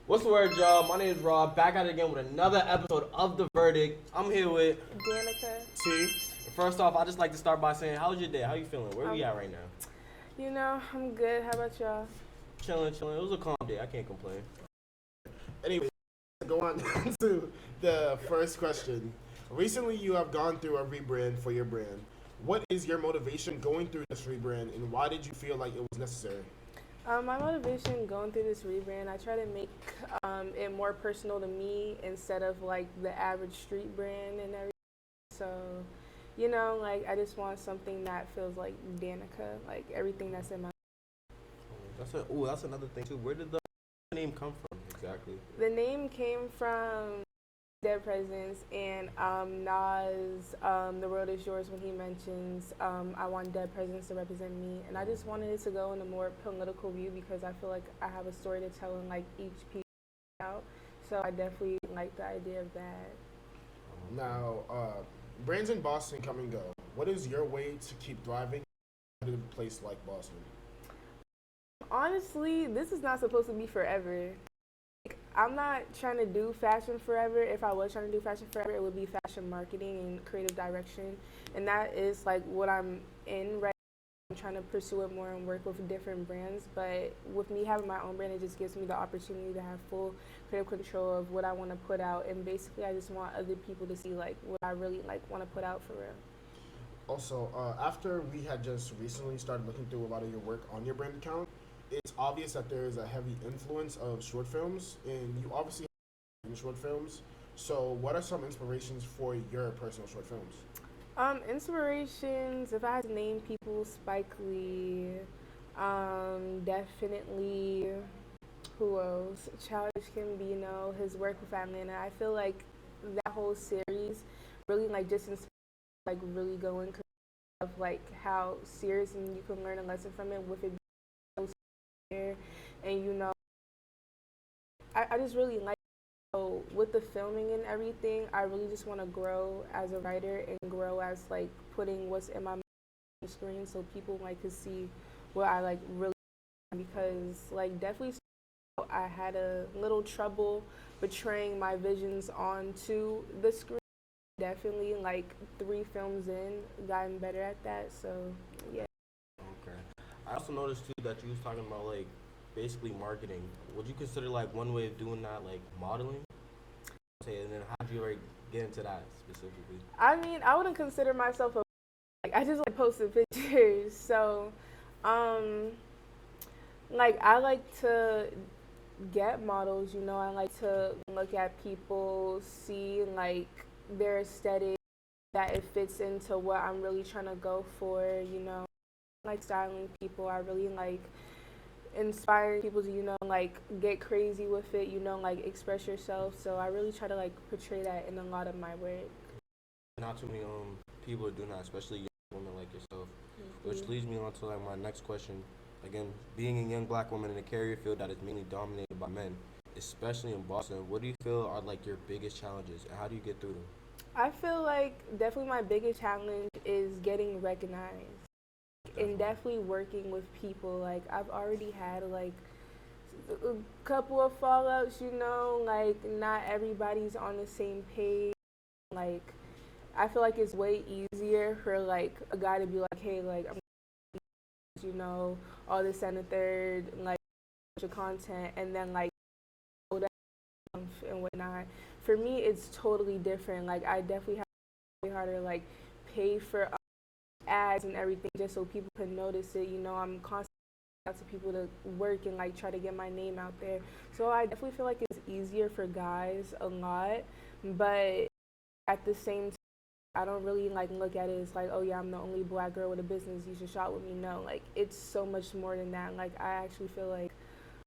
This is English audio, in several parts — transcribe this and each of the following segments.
What's the word, y'all? My name is Rob. Back at it again with another episode of The Verdict. I'm here with Danica. T. First off, I just like to start by saying, how's your day? How you feeling? Where we at right now? I'm good. How about y'all? Chilling, chilling. It was a calm day. I can't complain. Anyway, go on to the first question. Recently, you have gone through a rebrand for your brand. What is your motivation going through this rebrand, and why did you feel like it was necessary? My motivation going through this rebrand, I try to make it more personal to me instead of like the average street brand and everything. So, I just want something that feels like Danica, like everything that's in my. That's another thing too. Where did the name come from exactly? The name came from Dead Presidents and Nas, The World Is Yours, when he mentions I want dead presidents to represent me, and I just wanted it to go in a more political view because I feel like I have a story to tell in like each piece out. So I definitely like the idea of that. Now, brands in Boston come and go. What is your way to keep thriving in a place like Boston? Honestly, this is not supposed to be forever. I'm not trying to do fashion forever. If I was trying to do fashion forever, it would be fashion marketing and creative direction. And that is like what I'm in right now. I'm trying to pursue it more and work with different brands. But with me having my own brand, it just gives me the opportunity to have full creative control of what I want to put out. And basically, I just want other people to see like what I really like want to put out for real. Also, after we had just recently started looking through a lot of your work on your brand account, it's obvious that there is a heavy influence of short films, and you obviously have short films. So, what are some inspirations for your personal short films? Inspirations, if I had to name people, Spike Lee, definitely, who else? Childish Gambino, his work with Atlanta. I feel like that whole series really like just inspired like really going of like how serious and you can learn a lesson from it with it being so serious. And I just really like. So with the filming and everything, I really just want to grow as a writer and grow as like putting what's in my mind on the screen so people like to see what I like really, because like definitely I had a little trouble portraying my visions onto the screen. Definitely like 3 films in, gotten better at that. So yeah. Okay. I also noticed too that you was talking about like basically marketing. Would you consider like one way of doing that like modeling? Okay, and then how did you ever get into that specifically? I mean, I wouldn't consider myself a like I just like posting pictures. So, um, like I like to get models. I like to look at people, see like their aesthetic, that it fits into what I'm really trying to go for. Like styling people. I really like inspiring people to like get crazy with it. Like express yourself. So I really try to like portray that in a lot of my work. Not too many people are doing that, especially young women like yourself. Which leads me on to like my next question. Again, being a young black woman in a career field that is mainly dominated by men, especially in Boston, what do you feel are like your biggest challenges, and how do you get through them? I feel like definitely my biggest challenge is getting recognized and definitely working with people. Like I've already had like a couple of fallouts, like not everybody's on the same page. Like I feel like it's way easier for like a guy to be like, hey, like I'm all this and the third, like your content, and then like and whatnot. For me, it's totally different. Like I definitely have to work harder, like pay for ads and everything just so people can notice it. I'm constantly out to people to work and like try to get my name out there. So I definitely feel like it's easier for guys a lot, but at the same time, I don't really like look at it as like, oh yeah, I'm the only black girl with a business, you should shop with me. No, like it's so much more than that. Like I actually feel like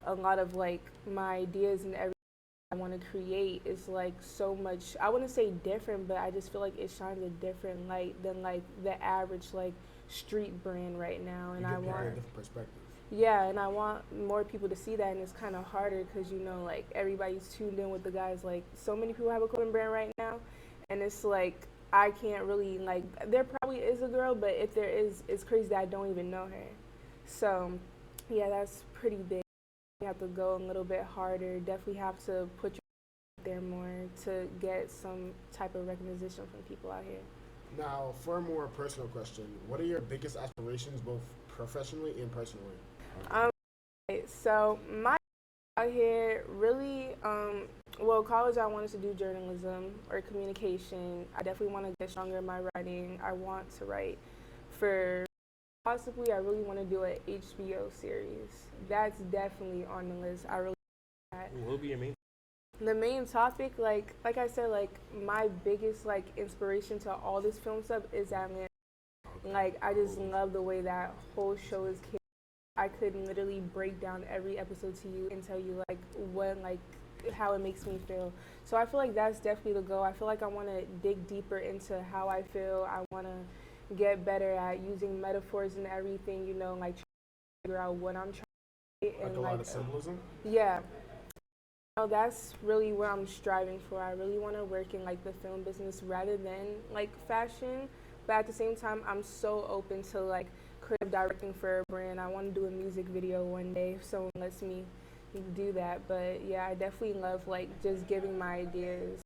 a lot of like my ideas and everything I want to create is like so much, I wouldn't say different, but I just feel like it shines a different light than like the average like street brand right now. And I want a different perspective. yeah, and I want more people to see that, and it's kind of harder because like everybody's tuned in with the guys. Like so many people have a clothing brand right now, and it's like I can't really like. There probably is a girl, but if there is, it's crazy that I don't even know her. So, yeah, that's pretty big. have to go a little bit harder. Definitely have to put your out there more to get some type of recognition from people out here. Now, for a more personal question, what are your biggest aspirations, both professionally and personally? So my out here really, well, college I wanted to do journalism or communication. I definitely want to get stronger in my writing. I want to write for possibly. I really want to do an HBO series. That's definitely on the list. I really want that. What will be your main? The main topic, like I said, like my biggest like inspiration to all this film stuff is Atlanta. Like I just love the way that whole show is. I could literally break down every episode to you and tell you like what like how it makes me feel. So I feel like that's definitely the goal. I feel like I want to dig deeper into how I feel. I want to get better at using metaphors and everything. You know, like trying to figure out what I'm trying to get. Like a lot of symbolism? Yeah. So that's really what I'm striving for. I really want to work in like the film business rather than like fashion. But at the same time, I'm so open to like creative directing for a brand. I want to do a music video one day if someone lets me do that. But yeah, I definitely love like just giving my ideas.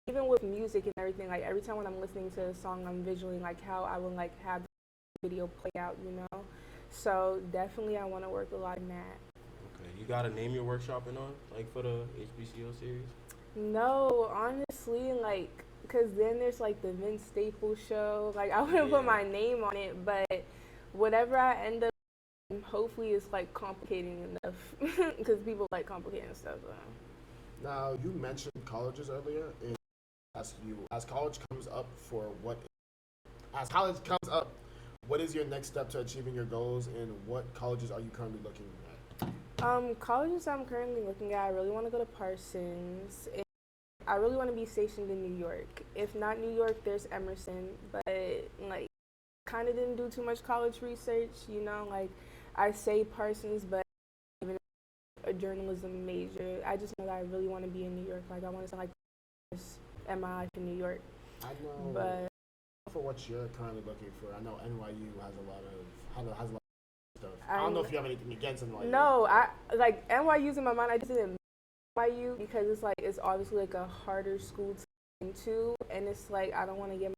Even with music and everything, like every time when I'm listening to a song, I'm visualing like how I would like have the video play out, you know? So definitely I want to work a lot in that. Okay, you got to name your workshopping on, like for the HBCO series? No, honestly, like, because then there's like the Vince Staples show. Like, I wouldn't put my name on it, but whatever I end up, hopefully it's like complicating enough because people like complicating stuff. Now, you mentioned colleges earlier, and as college comes up, what is your next step to achieving your goals, and what colleges are you currently looking at? Colleges I'm currently looking at, I really want to go to Parsons. And I really want to be stationed in New York. If not New York, there's Emerson, but like kind of didn't do too much college research, you know, like I say Parsons, but even a journalism major. I just know that I really want to be in New York. Like I want to sound like end my life in New York. I know. But for what you're currently looking for, I know NYU has a lot of stuff. I don't know if you have anything against NYU. No, I like NYU's in my mind. I just didn't NYU because it's like it's obviously like a harder school to get into, and it's like I don't want to get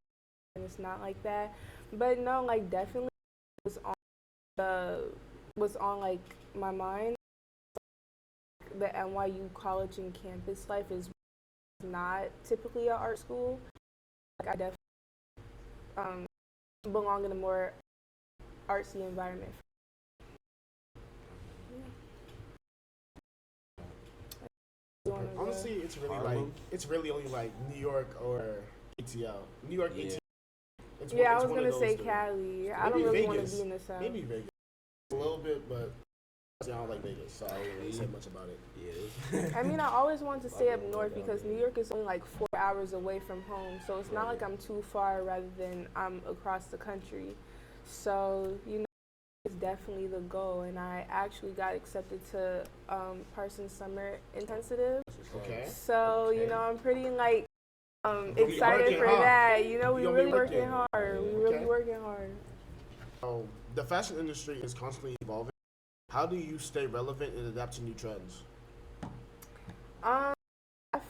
and it's not like that. But no, like definitely was on like my mind. The NYU college and campus life is not typically an art school. Like I definitely belong in a more artsy environment. Honestly, it's really only like New York or ATL. New York, ATL. I was gonna say Cali. I don't really want to be in the South. Maybe Vegas. A little bit, but I don't like Vegas, so I don't really say much about it. Yeah. I mean, I always wanted to stay up north because New York is only like 4 hours away from home, so it's not like I'm too far rather than I'm across the country. So, you know, it's definitely the goal, and I actually got accepted to Parsons Summer Intensive. Okay. So, you know, I'm pretty like excited for that. You know, we really working hard. We really working hard. The fashion industry is constantly evolving. How do you stay relevant and adapt to new trends? I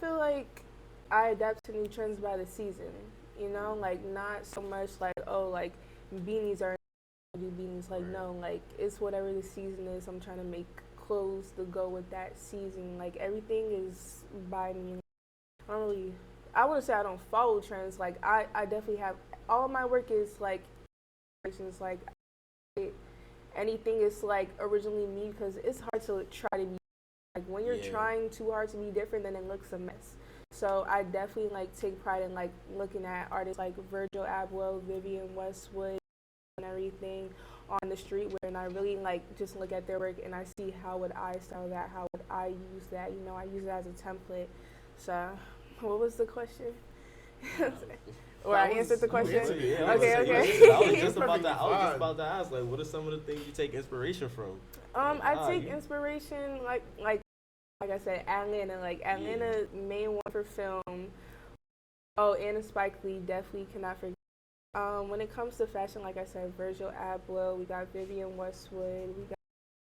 feel like I adapt to new trends by the season. You know, like not so much like like beanies are do beanies. Like no, like it's whatever the season is. I'm trying to make clothes to go with that season. Like everything is by me. I wouldn't say I don't follow trends. Like I definitely have all of my work is like like anything is like originally me because it's hard to try to be like when you're trying too hard to be different then it looks a mess. So I definitely like take pride in like looking at artists like Virgil Abloh, Vivienne Westwood and everything on the street where and I really like just look at their work and I see how would I style that, how would I use that, you know, I use it as a template. So what was the question? Or I answered the question? Okay. I was just about to ask, like, what are some of the things you take inspiration from? I take inspiration, like I said, Atlanta. Like, Atlanta, main one for film. Oh, and Spike Lee, definitely cannot forget. When it comes to fashion, like I said, Virgil Abloh, we got Vivienne Westwood, we got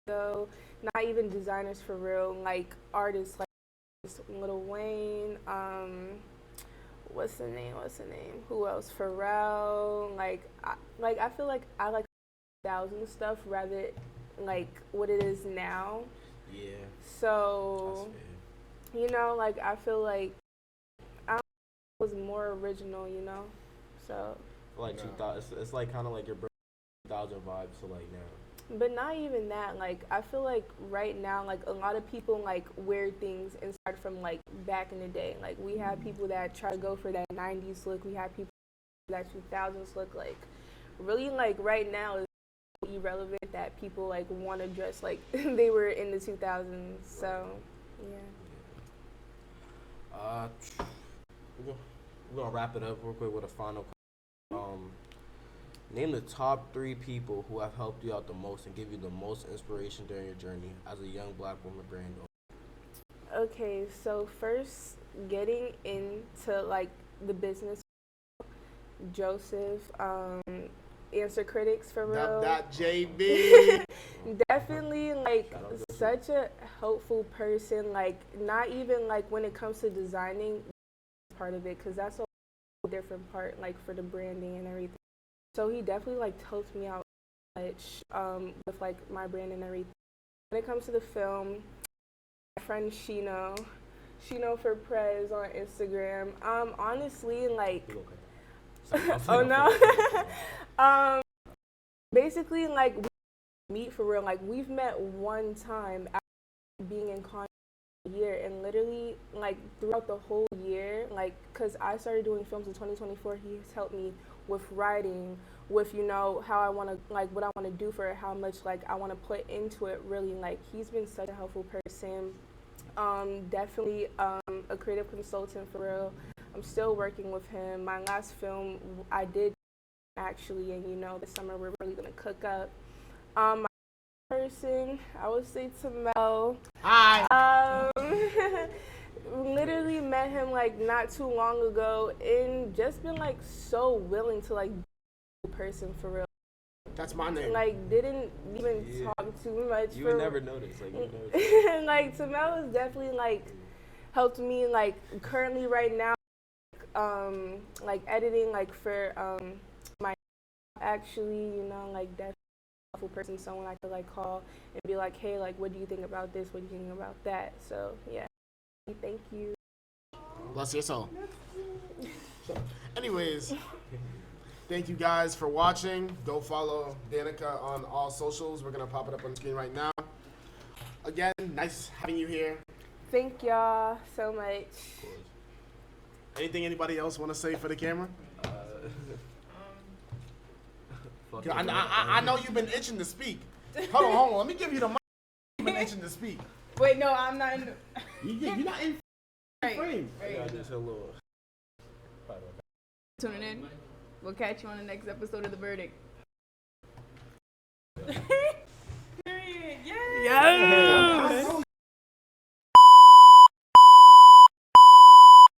So not even designers for real, like artists like Lil Wayne, what's the name? Who else? Pharrell. I feel like I like 2000 stuff rather like what it is now. Yeah. So you know, like I feel like I was more original, you know. So like 2000, it's like kind of like your 2000 vibes to like now. But not even that. Like I feel like right now, like a lot of people like wear things inspired from like back in the day. Like we have people that try to go for that 90s look. We have people that 2000s look. Like really, like right now is irrelevant that people like want to dress like they were in the 2000s. So yeah. We're gonna wrap it up real quick with a final. Name the top 3 people who have helped you out the most and give you the most inspiration during your journey as a young black woman brand owner. Okay, so first, getting into like the business, Joseph, Answer Critics for real. That JB. Definitely like such a helpful person. Like not even like when it comes to designing part of it, because that's a different part like for the branding and everything. So he definitely like helped me out much with like my brand and everything. When it comes to the film, my friend Shino for Prez on Instagram. Honestly, like, oh no. Basically, like, we meet for real. Like, we've met one time after being in contact a year, and literally, like, throughout the whole year, like, cause I started doing films in 2024. He's helped me with writing, with, you know, how I want to, like, what I want to do for it, how much, like, I want to put into it, really. Like, he's been such a helpful person. Definitely a creative consultant for real. I'm still working with him. My last film I did actually, and, you know, this summer we're really going to cook up. My person, I would say Tamel. Hi. Literally met him, like, not too long ago, and just been, like, so willing to, like, person for real. That's my name. Like, didn't even talk too much. You would never notice. Like, you never like, Tamel has definitely, like, helped me, like, currently right now, like, editing, like, for, my, actually, you know, like, definitely a helpful person, someone I could, like, call and be like, hey, like, what do you think about this? What do you think about that? So, yeah. Thank you. Bless your soul. Anyways. Thank you guys for watching. Go follow Danica on all socials. We're going to pop it up on the screen right now. Again, nice having you here. Thank y'all so much. Anything anybody else want to say for the camera? I know you've been itching to speak. Hold on. Let me give you the mic. You've been itching to speak. Wait, no, I'm not in the... You're not in frame. Yeah, just a little. Tuning in. We'll catch you on the next episode of The Verdict.